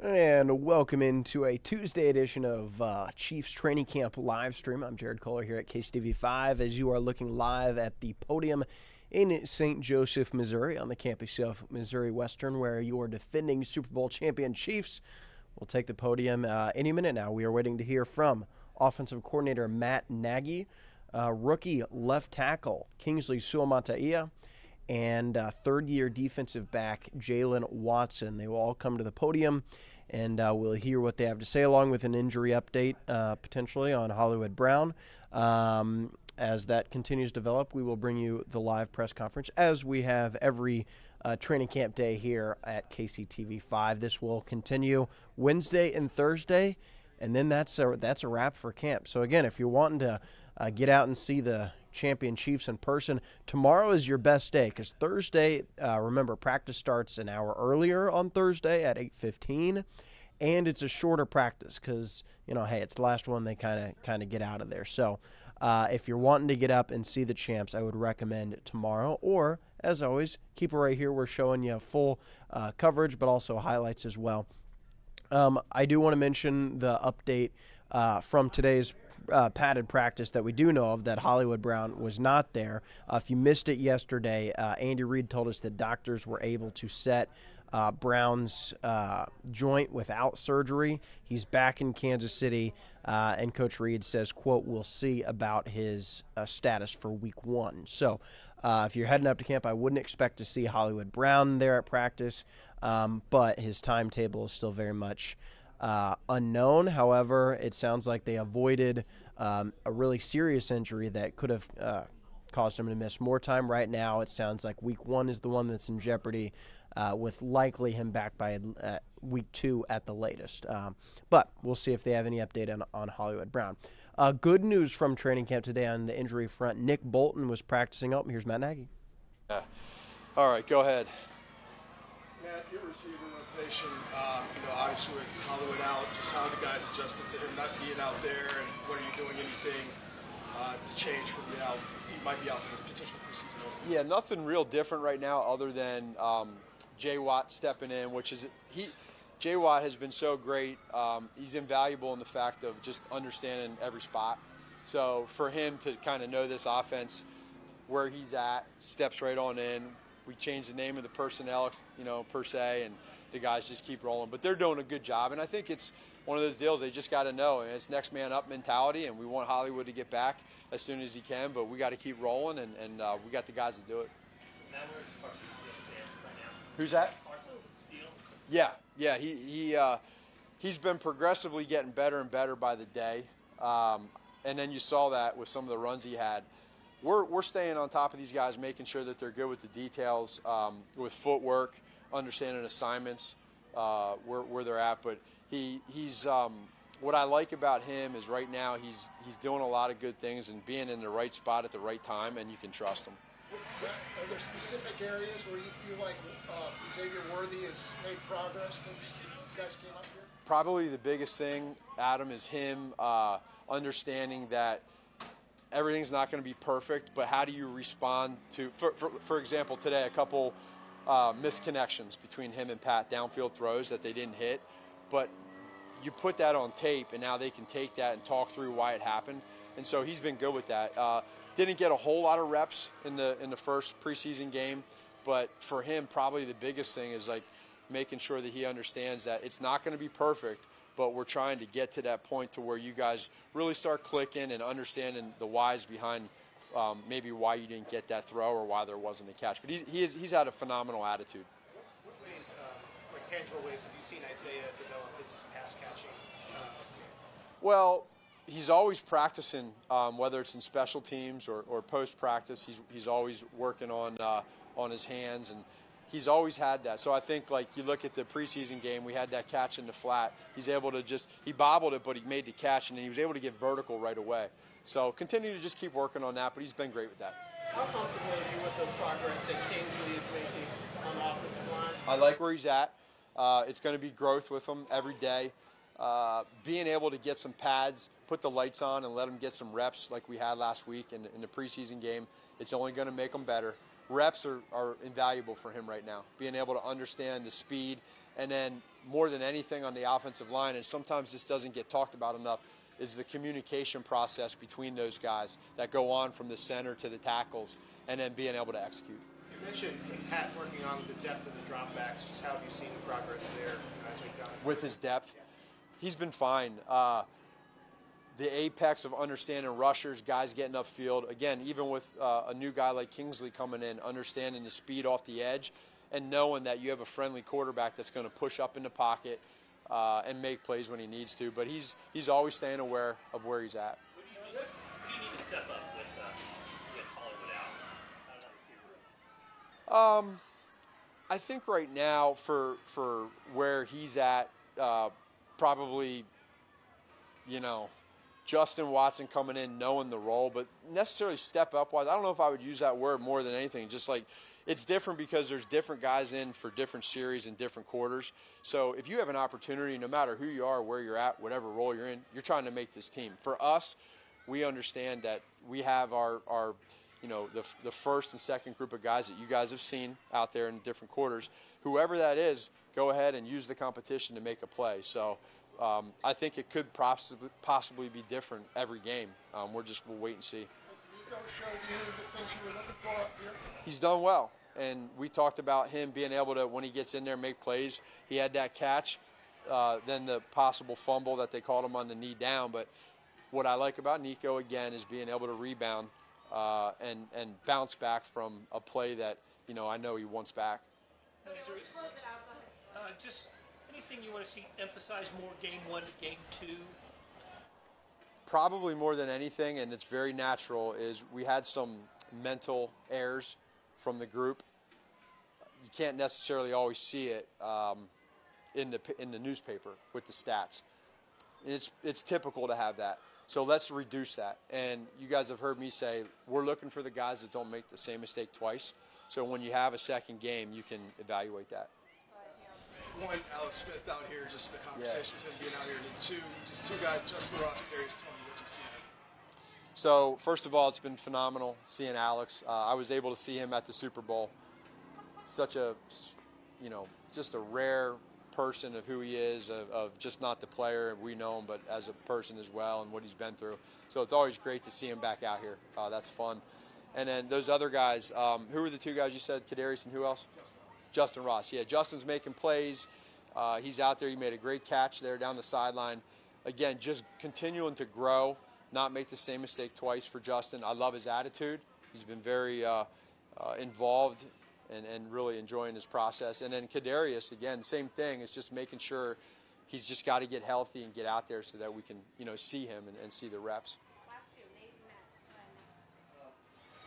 And welcome into a Tuesday edition of Chiefs Training Camp live stream. I'm Jared Koller here at KCTV5 as you are looking live at the podium in St. Joseph, Missouri, on the campus of Missouri Western, where your defending Super Bowl champion Chiefs will take the podium any minute now. We are waiting to hear from offensive coordinator Matt Nagy, rookie left tackle Kingsley Suamataia, and third-year defensive back Jaylen Watson. They will all come to the podium, and we'll hear what they have to say, along with an injury update potentially on Hollywood Brown. As that continues to develop, we will bring you the live press conference, as we have every training camp day here at KCTV5. This will continue Wednesday and Thursday, and then that's a wrap for camp. So, again, if you're wanting to get out and see the champion Chiefs in person, tomorrow is your best day, because Thursday, remember, practice starts an hour earlier on Thursday at 8:15, and it's a shorter practice because, hey, it's the last one they kind of get out of there. So if you're wanting to get up and see the champs, I would recommend tomorrow, or as always, keep it right here. We're showing you full coverage, but also highlights as well. I do want to mention the update from today's padded practice that we do know of, that Hollywood Brown was not there. If you missed it yesterday, Andy Reid told us that doctors were able to set Brown's joint without surgery. He's back in Kansas City, and Coach Reid says, quote, "We'll see about his status for week 1. So if you're heading up to camp, I wouldn't expect to see Hollywood Brown there at practice, but his timetable is still very much unknown. However, it sounds like they avoided a really serious injury that could have caused him to miss more time. Right now, it sounds like week 1 is the one that's in jeopardy, with likely him back by week 2 at the latest. But we'll see if they have any update on Hollywood Brown. Good news from training camp today on the injury front. Nick Bolton was practicing. Here's Matt Nagy. All right, go ahead. Matt, your receiver rotation, obviously with Hollywood out, just how the guys adjusted to him not being out there, and what are you doing, anything to change from he might be out for the potential preseason opener? Yeah, nothing real different right now other than Jay Watt stepping in, Jay Watt has been so great. He's invaluable in the fact of just understanding every spot. So for him to kind of know this offense, where he's at, steps right on in. We changed the name of the personnel, per se, and the guys just keep rolling. But they're doing a good job, and I think it's one of those deals they just got to know. And it's next man up mentality, and we want Hollywood to get back as soon as he can, but we got to keep rolling, and we got the guys to do it. Who's that? Yeah. He's been progressively getting better and better by the day, and then you saw that with some of the runs he had. We're staying on top of these guys, making sure that they're good with the details, with footwork, understanding assignments, where they're at. But he's what I like about him is right now he's doing a lot of good things and being in the right spot at the right time, and you can trust him. Are there specific areas where you feel like Xavier Worthy has made progress since you guys came up here? Probably the biggest thing, Adam, is him understanding that everything's not going to be perfect, but how do you respond to, for example, today, a couple misconnections between him and Pat, downfield throws that they didn't hit, but you put that on tape, and now they can take that and talk through why it happened, and so he's been good with that. Didn't get a whole lot of reps in the first preseason game, but for him, probably the biggest thing is like making sure that he understands that it's not going to be perfect, but we're trying to get to that point to where you guys really start clicking and understanding the whys behind maybe why you didn't get that throw or why there wasn't a catch. But he's had a phenomenal attitude. What ways, like tangible ways, have you seen Isaiah develop his pass catching? Well, he's always practicing, whether it's in special teams or post-practice. He's always working on his hands, and he's always had that. So I think, like, you look at the preseason game, we had that catch in the flat. He's able to he bobbled it, but he made the catch, and he was able to get vertical right away. So continue to just keep working on that, but he's been great with that. How comfortable are you with the progress that Kingsley is making on the offensive line? I like where he's at. It's going to be growth with him every day. Being able to get some pads, put the lights on, and let him get some reps like we had last week in the preseason game, it's only going to make him better. reps are invaluable for him right now, being able to understand the speed, and then more than anything on the offensive line, and sometimes this doesn't get talked about enough, is the communication process between those guys that go on from the center to the tackles, and then being able to execute. You mentioned Pat working on the depth of the dropbacks. Just how have you seen the progress there as we've gone? With his depth, he's been fine. The apex of understanding rushers, guys getting upfield. Again, even with a new guy like Kingsley coming in, understanding the speed off the edge and knowing that you have a friendly quarterback that's going to push up in the pocket and make plays when he needs to. But he's always staying aware of where he's at. What do you need to step up with Hollywood out? How does he I think right now for where he's at, probably, Justin Watson coming in, knowing the role, but necessarily step up wise. I don't know if I would use that word more than anything. Just like it's different because there's different guys in for different series and different quarters. So if you have an opportunity, no matter who you are, where you're at, whatever role you're in, you're trying to make this team. For us, we understand that we have our the first and second group of guys that you guys have seen out there in different quarters. Whoever that is, go ahead and use the competition to make a play. So I think it could possibly be different every game. We'll wait and see. Has Nico showed you the things you were looking for up here? He's done well, and we talked about him being able to, when he gets in there, make plays. He had that catch, then the possible fumble that they called him on the knee down. But what I like about Nico, again, is being able to rebound and bounce back from a play that, I know he wants back. Just anything you want to see emphasized more game 1 to game 2? Probably more than anything, and it's very natural, is we had some mental errors from the group. You can't necessarily always see it in the newspaper with the stats. It's typical to have that. So let's reduce that. And you guys have heard me say we're looking for the guys that don't make the same mistake twice. So when you have a second game, you can evaluate that. One, Alex Smith out here, just the conversation with him being out here. And two, just two guys, Justin Ross, Darius, Tony, what you've seen. So first of all, it's been phenomenal seeing Alex. I was able to see him at the Super Bowl. Such a, just a rare person of who he is, of just not the player we know him, but as a person as well and what he's been through. So it's always great to see him back out here. That's fun. And then those other guys, who were the two guys you said, Kadarius and who else? Justin Ross. Yeah, Justin's making plays. He's out there. He made a great catch there down the sideline. Again, just continuing to grow, not make the same mistake twice for Justin. I love his attitude. He's been very involved and really enjoying his process. And then Kadarius, again, same thing. It's just making sure he's just got to get healthy and get out there so that we can, see him and see the reps.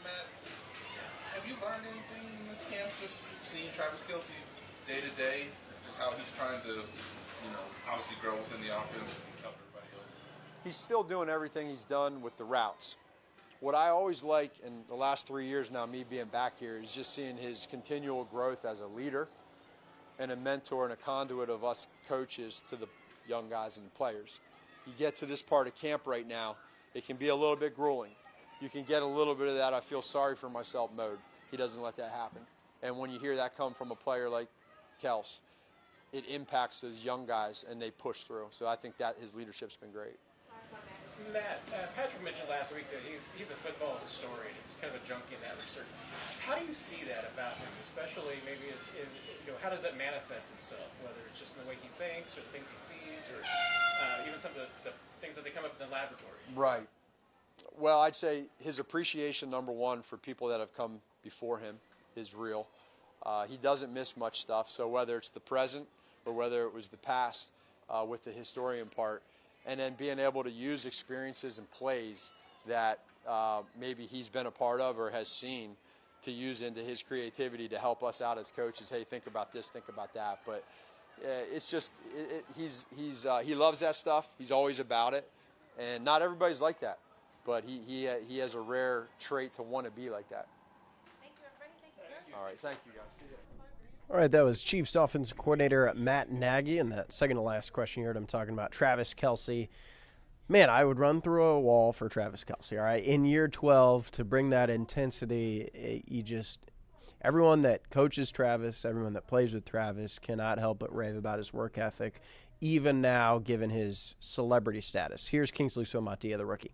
Matt, have you learned anything in this camp, just seeing Travis Kelce day to day, just how he's trying to, obviously grow within the offense and help everybody else? He's still doing everything he's done with the routes. What I always like in the last 3 years now, me being back here, is just seeing his continual growth as a leader and a mentor and a conduit of us coaches to the young guys and the players. You get to this part of camp right now, it can be a little bit grueling. You can get a little bit of that I feel sorry for myself mode. He doesn't let that happen. And when you hear that come from a player like Kels, it impacts those young guys and they push through. So I think that his leadership's been great. Matt, Patrick mentioned last week that he's a football historian. He's kind of a junkie in that research. How do you see that about him, especially maybe how does that manifest itself, whether it's just in the way he thinks or the things he sees or even some of the things that they come up in the laboratory? Right. Well, I'd say his appreciation, number one, for people that have come before him is real. He doesn't miss much stuff, so whether it's the present or whether it was the past with the historian part, and then being able to use experiences and plays that maybe he's been a part of or has seen to use into his creativity to help us out as coaches. Hey, think about this, think about that. But it's just he loves that stuff. He's always about it, and not everybody's like that. But he has a rare trait to want to be like that. Thank you, everybody. Thank you. All right, thank you guys. All right, that was Chiefs offensive coordinator Matt Nagy. And that second to last question you heard him talking about Travis Kelce. Man, I would run through a wall for Travis Kelce, all right? In year 12, to bring that intensity, everyone that coaches Travis, everyone that plays with Travis cannot help but rave about his work ethic, even now given his celebrity status. Here's Kingsley Suamataia, the rookie.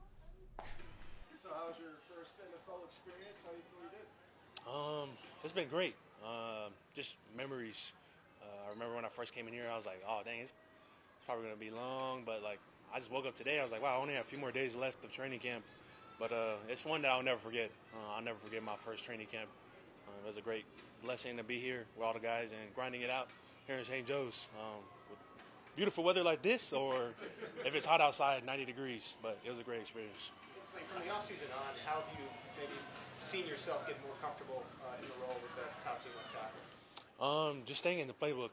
So how was your first NFL experience? How do you feel you did? It's been great. Just memories. I remember when I first came in here, I was like, oh, dang, it's probably going to be long. But, like, I just woke up today. I was like, wow, I only have a few more days left of training camp. But it's one that I'll never forget. I'll never forget my first training camp. It was a great blessing to be here with all the guys and grinding it out here in St. Joe's. With beautiful weather like this, or if it's hot outside, 90 degrees. But it was a great experience. Like from the offseason on, how have you maybe seen yourself get more comfortable in the role with the top team left tackle? Just staying in the playbook,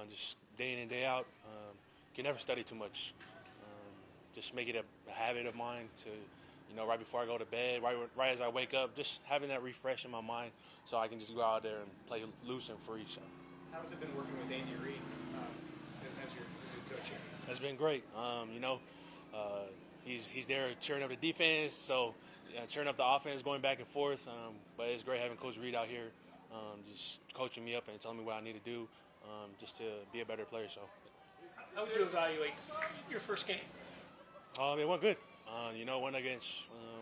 just day in and day out. Can never study too much. Just make it a habit of mine to, right before I go to bed, right as I wake up, just having that refresh in my mind so I can just go out there and play loose and free. So. How has it been working with Andy Reid as your new coach here? It's been great. He's there cheering up the defense, so cheering up the offense, going back and forth. But it's great having Coach Reid out here, just coaching me up and telling me what I need to do, just to be a better player. So. How would you evaluate your first game? It went good. Went against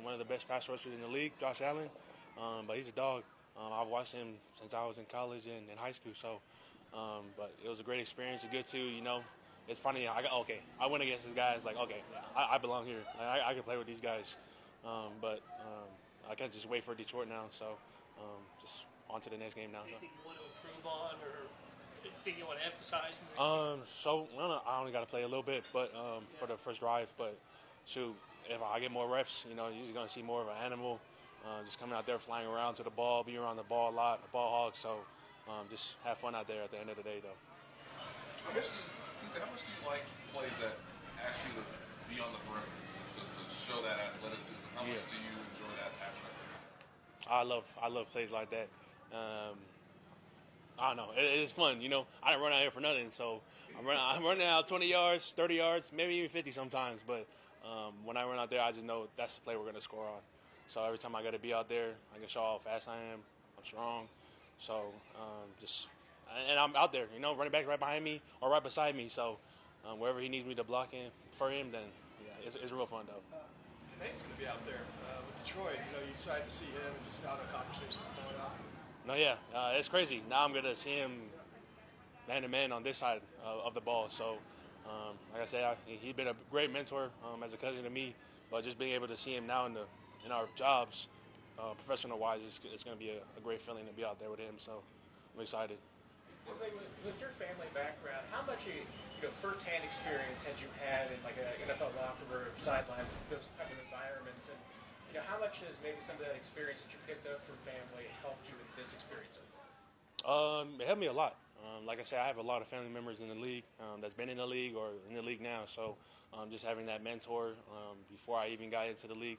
one of the best pass rushers in the league, Josh Allen. But he's a dog. I've watched him since I was in college and in high school. So, but it was a great experience. It's good to, it's funny. I went against this guy. It's like, okay, I belong here. I can play with these guys. But I can't just wait for Detroit now. So, just on to the next game now. Anything you want to improve on, or anything you want to emphasize? I only got to play a little bit, but for the first drive. But shoot, if I get more reps, you're just going to see more of an animal. Just coming out there, flying around to the ball, be around the ball a lot, a ball hog. So just have fun out there at the end of the day, though. How much do you like plays that ask you to be on the perimeter, to show that athleticism? How much do you enjoy that aspect of it? I love plays like that. I don't know. It's fun, I didn't run out here for nothing. So I'm running out 20 yards, 30 yards, maybe even 50 sometimes. But when I run out there, I just know that's the play we're going to score on. So every time I got to be out there, I can show how fast I am. I'm strong. So and I'm out there, running back right behind me or right beside me. So wherever he needs me to block in for him, then yeah, it's real fun though. Today's going to be out there with Detroit. You excited to see him and just how the conversation going on? No, yeah, it's crazy. Now I'm gonna see him man to man on this side of the ball. So, like I said, he's been a great mentor as a cousin to me. But just being able to see him now in our jobs, professional wise, it's gonna be a great feeling to be out there with him. So, I'm excited. With your family background, how much first-hand experience had you had in like an NFL locker room, sidelines, those type of environments, and how much has maybe some of that experience that you picked up from family helped you with this experience so far? It helped me a lot. Like I said, I have a lot of family members in the league that's been in the league or in the league now. So just having that mentor before I even got into the league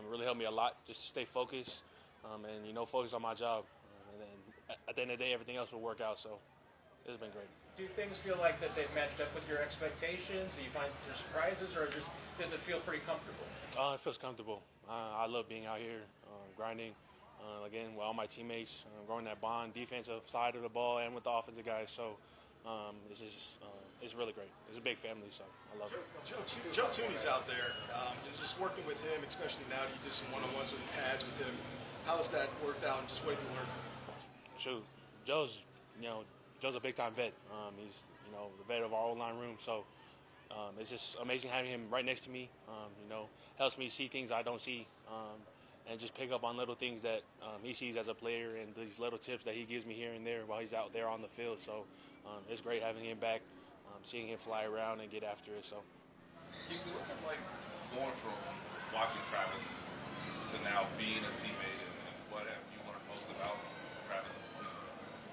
really helped me a lot just to stay focused and focus on my job. And then at the end of the day, everything else will work out. So it's been great. Do things feel like that they've matched up with your expectations? Do you find that there's surprises, or does it feel pretty comfortable? It feels comfortable. I love being out here, grinding, again, with all my teammates, growing that bond, defensive side of the ball and with the offensive guys. So it's really great. It's a big family, so I love it. Joe Tooney's out there. Just working with him, especially now that you did some one-on-ones with pads with him. How has that worked out, and just what have you learned from him? Shoot, Joe's a big-time vet. He's, the vet of our O-line room. So it's just amazing having him right next to me. Helps me see things I don't see, and just pick up on little things that he sees as a player and these little tips that he gives me here and there while he's out there on the field. So it's great having him back, seeing him fly around and get after it. So, Kingsley, what's it like going from watching Travis to now being a teammate, and what have you learned most about Travis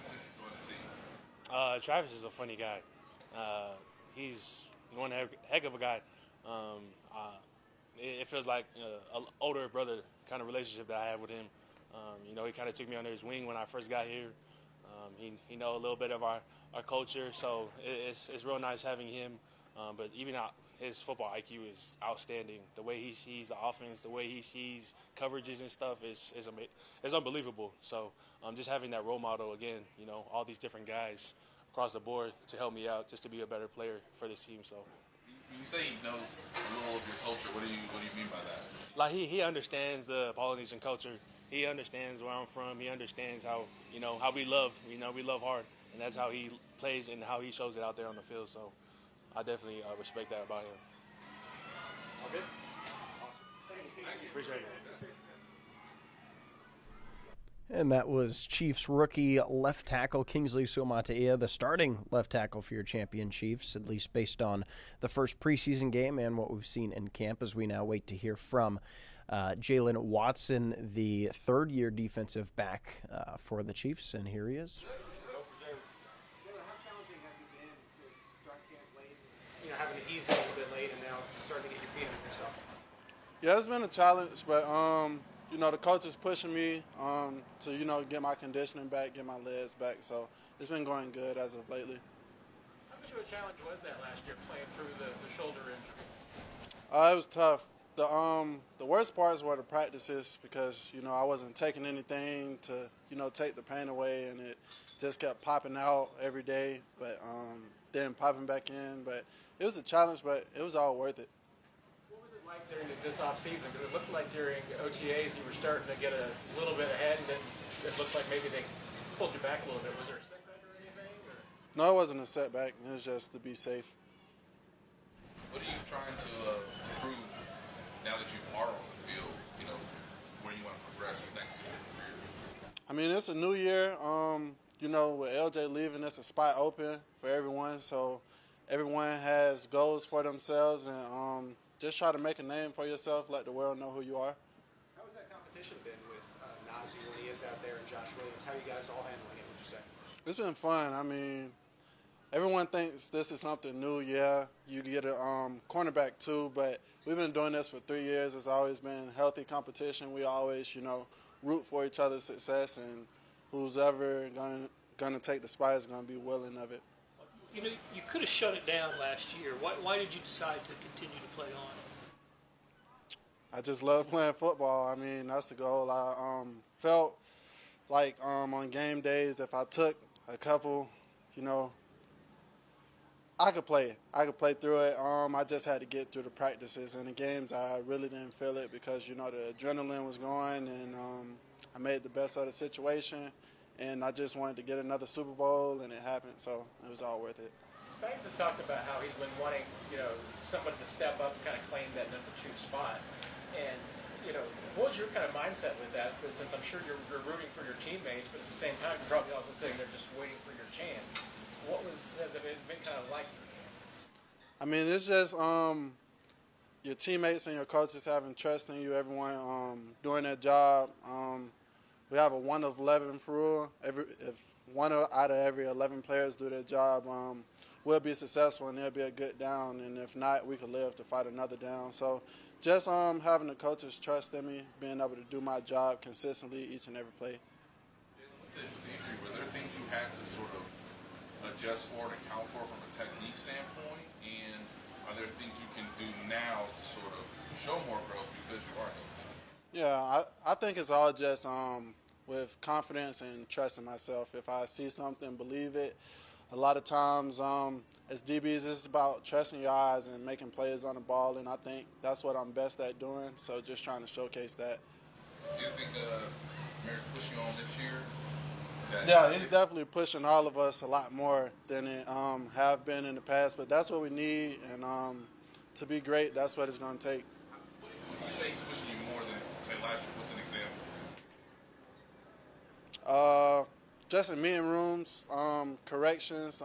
since you joined the team? Travis is a funny guy. He's one heck of a guy. It feels like an older brother kind of relationship that I have with him. He kind of took me under his wing when I first got here. He know a little bit of our culture, so it's real nice having him But even out, his football IQ is outstanding. The way he sees the offense, the way he sees coverages and stuff is unbelievable. So just having that role model again, all these different guys across the board to help me out, just to be a better player for this team. So. You say he knows a little of your culture. What do you mean by that? Like he understands the Polynesian culture. He understands where I'm from. He understands how how we love. We love hard, and that's how he plays and how he shows it out there on the field. So I definitely respect that about him. Okay. Awesome. Thank you. Appreciate it. And that was Chiefs rookie left tackle Kingsley Suamataia, the starting left tackle for your champion Chiefs, at least based on the first preseason game and what we've seen in camp, as we now wait to hear from Jaylen Watson, the third-year defensive back for the Chiefs, and here he is. How challenging has it been to start camp late, having to ease in a little bit late and now starting to get your feet under yourself? Yeah, it's been a challenge, but the coach is pushing me to get my conditioning back, get my legs back. So it's been going good as of lately. How much of a challenge was that last year playing through the shoulder injury? It was tough. The worst parts were the practices because I wasn't taking anything to take the pain away, and it just kept popping out every day, but then popping back in. But it was a challenge, but it was all worth it. What was it like during this off season? Because it looked like during OTAs you were starting to get a little bit ahead, and then it looked like maybe they pulled you back a little bit. Was there a setback or anything? Or? No, it wasn't a setback. It was just to be safe. What are you trying to prove now that you are on the field? Where you want to progress next in your career? I mean, it's a new year. With LJ leaving, it's a spot open for everyone. So everyone has goals for themselves, and just try to make a name for yourself, let the world know who you are. How has that competition been with Nagy when he is out there and Josh Williams? How are you guys all handling it, would you say? It's been fun. I mean, everyone thinks this is something new. Yeah, you get a cornerback too, but we've been doing this for 3 years. It's always been healthy competition. We always, root for each other's success, and who's ever going to take the spot is going to be willing of it. You could have shut it down last year. Why did you decide to continue to play on? I just love playing football. I mean, that's the goal. I felt like on game days, if I took a couple, I could play it. I could play through it. I just had to get through the practices. And the games, I really didn't feel it because, the adrenaline was going, and I made the best of the situation. And I just wanted to get another Super Bowl, and it happened, so it was all worth it. Spags has talked about how he's been wanting, somebody to step up and kind of claim that number 2 spot. And, what was your kind of mindset with that? But since I'm sure you're rooting for your teammates, but at the same time, you're probably also saying they're just waiting for your chance. Has it been kind of like for you? I mean, it's just your teammates and your coaches having trust in you, everyone doing their job. We have a 1 of 11 rule. If 1 out of every 11 players do their job, we'll be successful and there'll be a good down. And if not, we could live to fight another down. So just having the coaches trust in me, being able to do my job consistently each and every play. With the injury, were there things you had to sort of adjust for and account for from a technique standpoint? And are there things you can do now to sort of show more growth because you are healthy? Yeah, I think it's all just with confidence and trusting myself. If I see something, believe it. A lot of times, as DBs, it's about trusting your eyes and making plays on the ball, and I think that's what I'm best at doing, so just trying to showcase that. Do you think Mayor's pushing you on this year? Yeah, he's definitely pushing all of us a lot more than it have been in the past, but that's what we need, and to be great, that's what it's going to take. When you say he's pushing you more than, say, last year, what's an example? Just in meeting rooms, corrections.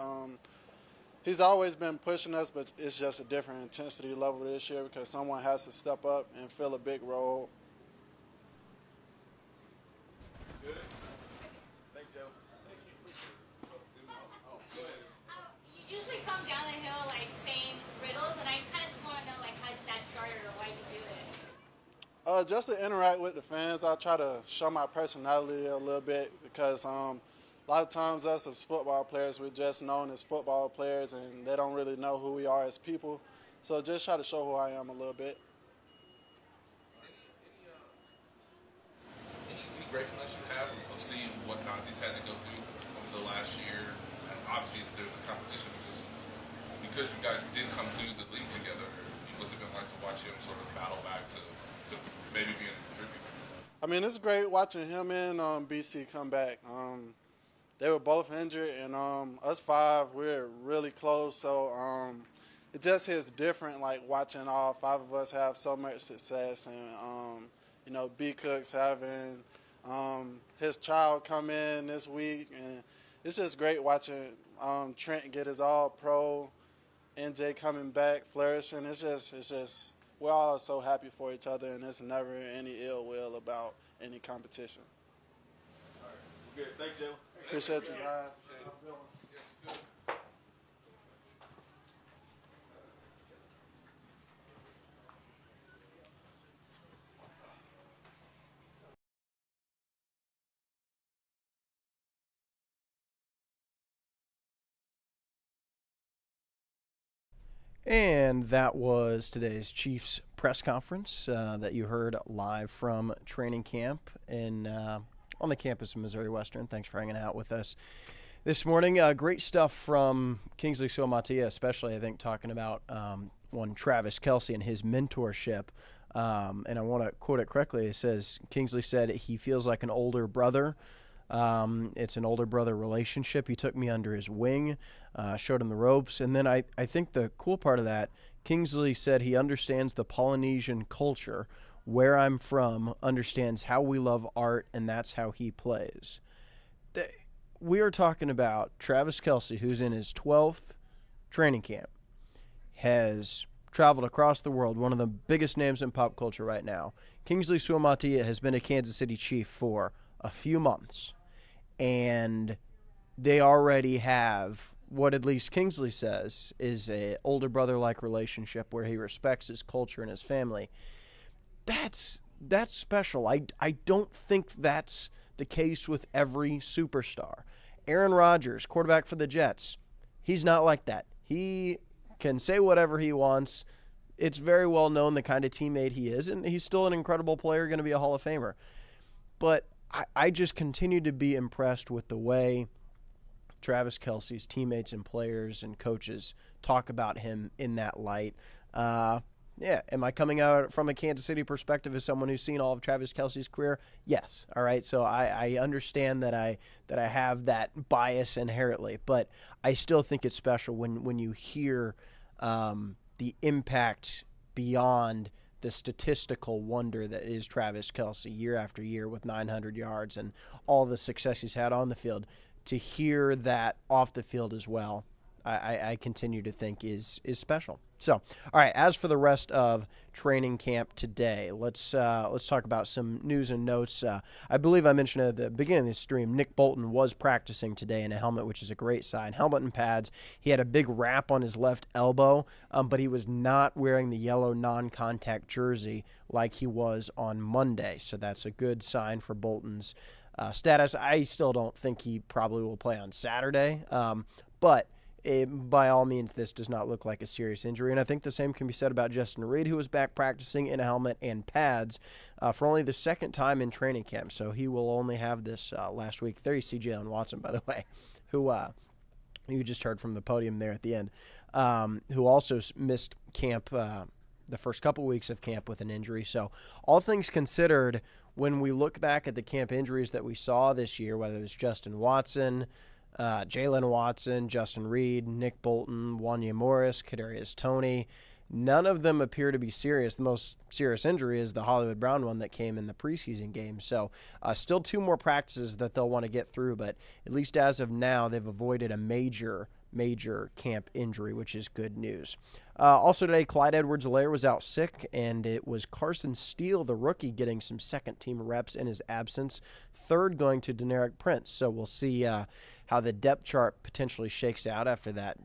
He's always been pushing us, but it's just a different intensity level this year because someone has to step up and fill a big role. Good. Thanks, Joe. You usually come down the hill saying riddles, and I kind of just want to know how that started or why you do it. Just to interact with the fans, I try to show my personality a little bit because, a lot of times us as football players, we're just known as football players, and they don't really know who we are as people. So just try to show who I am a little bit. Any gratefulness you have of seeing what Nagy's had to go through over the last year? And obviously, there's a competition, but just because you guys did come through the league together, what's it been like to watch him sort of battle back to maybe being a contributor? I mean, it's great watching him and BC come back. They were both injured, and us five, we're really close. So it just hits different, like watching all five of us have so much success, and B. Cook's having his child come in this week, and it's just great watching Trent get his All-Pro, NJ coming back, flourishing. It's just we're all so happy for each other, and there's never any ill will about any competition. All right. Good. Thanks, Jaylen. Appreciate you, guys. And that was today's Chiefs press conference that you heard live from training camp on the campus of Missouri Western. Thanks for hanging out with us this morning. Great stuff from Kingsley Suamataia, especially, I think, talking about one Travis Kelce and his mentorship. And I want to quote it correctly. It says, Kingsley said he feels like an older brother. It's an older brother relationship. He took me under his wing, showed him the ropes. And then I think the cool part of that, Kingsley said he understands the Polynesian culture, where I'm from, understands how we love art, and that's how he plays. We are talking about Travis Kelce, who's in his 12th training camp, has traveled across the world, one of the biggest names in pop culture right now. Kingsley Suamataia has been a Kansas City Chief for a few months, and they already have what at least Kingsley says is a older brother-like relationship where he respects his culture and his family. That's special. I don't think that's the case with every superstar. Aaron Rodgers, quarterback for the Jets, he's not like that. He can say whatever he wants. It's very well known the kind of teammate he is, and he's still an incredible player, going to be a Hall of Famer. But I just continue to be impressed with the way Travis Kelce's teammates and players and coaches talk about him in that light. Am I coming out from a Kansas City perspective as someone who's seen all of Travis Kelce's career? Yes. All right. So I understand that I have that bias inherently, but I still think it's special when you hear the impact beyond the statistical wonder that is Travis Kelce year after year with 900 yards and all the success he's had on the field. To hear that off the field as well, I continue to think is special. So, all right, as for the rest of training camp today, let's talk about some news and notes. I believe I mentioned at the beginning of this stream, Nick Bolton was practicing today in a helmet, which is a great sign. Helmet and pads. He had a big wrap on his left elbow, but he was not wearing the yellow non-contact jersey like he was on Monday. So that's a good sign for Bolton's status. I still don't think he probably will play on Saturday, but by all means, this does not look like a serious injury. And I think the same can be said about Justin Reed, who was back practicing in a helmet and pads for only the second time in training camp. So he will only have this last week. There you see Jaylen Watson, by the way, who you just heard from the podium there at the end, who also missed camp the first couple weeks of camp with an injury. So all things considered, when we look back at the camp injuries that we saw this year, whether it was Justin Watson, Jaylen Watson, Justin Reed, Nick Bolton, Wanya Morris, Kadarius Toney, none of them appear to be serious. The most serious injury is the Hollywood Brown one that came in the preseason game. So still two more practices that they'll want to get through, but at least as of now, they've avoided a major camp injury, which is good news. Also today, Clyde Edwards-Helaire was out sick, and it was Carson Steele, the rookie, getting some second-team reps in his absence. Third going to Deneric Prince. So we'll see how the depth chart potentially shakes out after that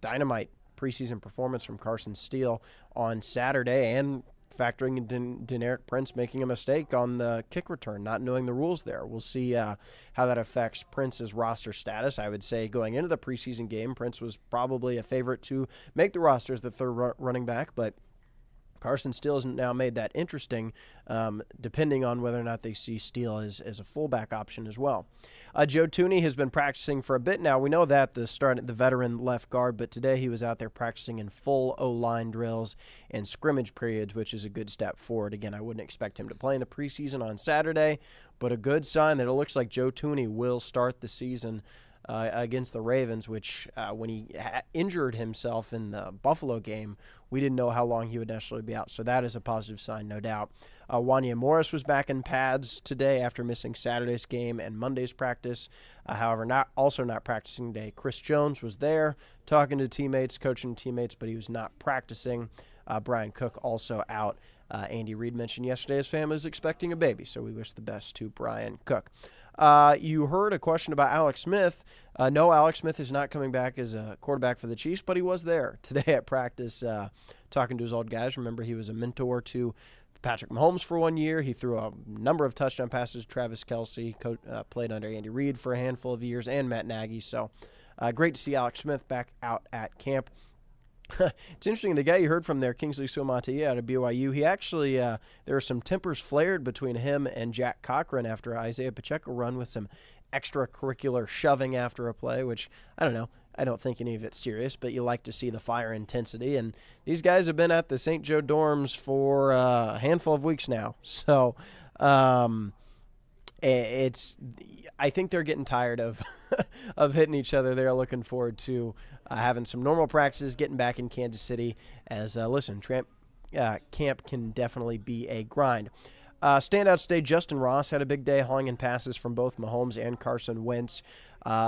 dynamite preseason performance from Carson Steele on Saturday and factoring in Deneric Prince making a mistake on the kick return, not knowing the rules there. We'll see how that affects Prince's roster status. I would say going into the preseason game, Prince was probably a favorite to make the roster as the third running back, but Carson Steele has now made that interesting, depending on whether or not they see Steele as a fullback option as well. Joe Thuney has been practicing for a bit now. We know that the veteran left guard, but today he was out there practicing in full O-line drills and scrimmage periods, which is a good step forward. Again, I wouldn't expect him to play in the preseason on Saturday, but a good sign that it looks like Joe Thuney will start the season against the Ravens, which when he injured himself in the Buffalo game, we didn't know how long he would necessarily be out. So that is a positive sign, no doubt. Wanya Morris was back in pads today after missing Saturday's game and Monday's practice. However, not practicing today. Chris Jones was there talking to teammates, coaching teammates, but he was not practicing. Brian Cook also out. Andy Reid mentioned yesterday his family is expecting a baby, so we wish the best to Brian Cook. You heard a question about Alex Smith. No, Alex Smith is not coming back as a quarterback for the Chiefs, but he was there today at practice talking to his old guys. Remember, he was a mentor to Patrick Mahomes for 1 year. He threw a number of touchdown passes to Travis Kelce, played under Andy Reid for a handful of years, and Matt Nagy. So great to see Alex Smith back out at camp. It's interesting, the guy you heard from there, Kingsley Suamataia out of BYU, he actually, there were some tempers flared between him and Jack Cochran after Isaiah Pacheco run with some extracurricular shoving after a play, which, I don't know, I don't think any of it's serious, but you like to see the fire intensity. And these guys have been at the St. Joe dorms for a handful of weeks now. So I think they're getting tired of of hitting each other. They're looking forward to having some normal practices, getting back in Kansas City. As camp can definitely be a grind. Standouts today, Justin Ross had a big day hauling in passes from both Mahomes and Carson Wentz.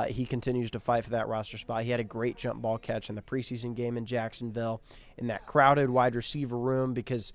He continues to fight for that roster spot. He had a great jump ball catch in the preseason game in Jacksonville in that crowded wide receiver room because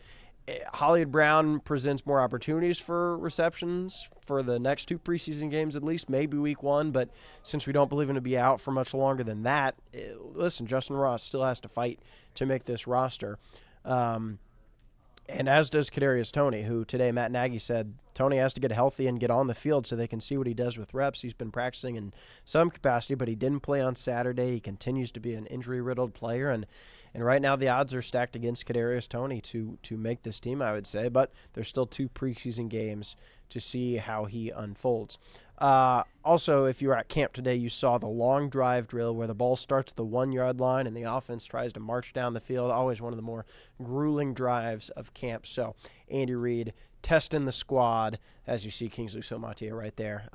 Hollywood Brown presents more opportunities for receptions for the next two preseason games at least, maybe week one, but since we don't believe him to be out for much longer than that, listen, Justin Ross still has to fight to make this roster. And as does Kadarius Toney, who today Matt Nagy said Toney has to get healthy and get on the field so they can see what he does with reps. He's been practicing in some capacity, but he didn't play on Saturday. He continues to be an injury-riddled player, and right now the odds are stacked against Kadarius Toney to make this team, I would say. But there's still two preseason games to see how he unfolds. Also, if you were at camp today, you saw the long drive drill where the ball starts at the 1 yard line and the offense tries to march down the field. Always one of the more grueling drives of camp. So Andy Reid testing the squad, as you see Kingsley Suamataia right there.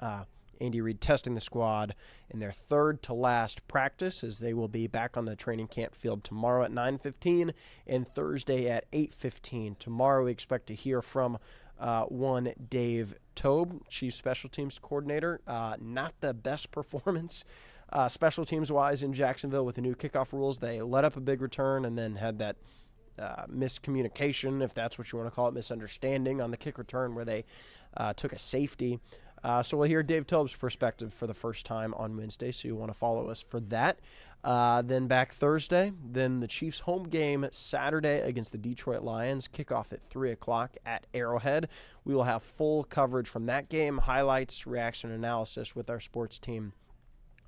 Andy Reid testing the squad in their third to last practice, as they will be back on the training camp field tomorrow at 9:15 and Thursday at 8:15. Tomorrow we expect to hear from one Dave Tobe, Chief Special Teams Coordinator. Not the best performance special teams-wise in Jacksonville with the new kickoff rules. They let up a big return and then had that miscommunication, if that's what you want to call it, misunderstanding on the kick return where they took a safety. So we'll hear Dave Tobe's perspective for the first time on Wednesday, so you want to follow us for that. Then back Thursday, then the Chiefs' home game Saturday against the Detroit Lions, kickoff at 3 o'clock at Arrowhead. We will have full coverage from that game, highlights, reaction, analysis with our sports team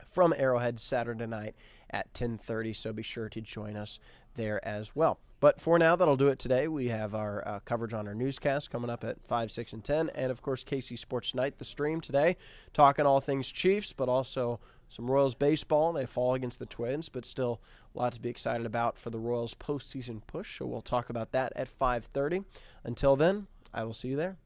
from Arrowhead Saturday night at 10:30, so be sure to join us there as well. But for now, that'll do it today. We have our coverage on our newscast coming up at 5, 6, and 10. And, of course, KC Sports Night, the stream today, talking all things Chiefs, but also some Royals baseball. They fall against the Twins, but still a lot to be excited about for the Royals postseason push. So we'll talk about that at 5:30. Until then, I will see you there.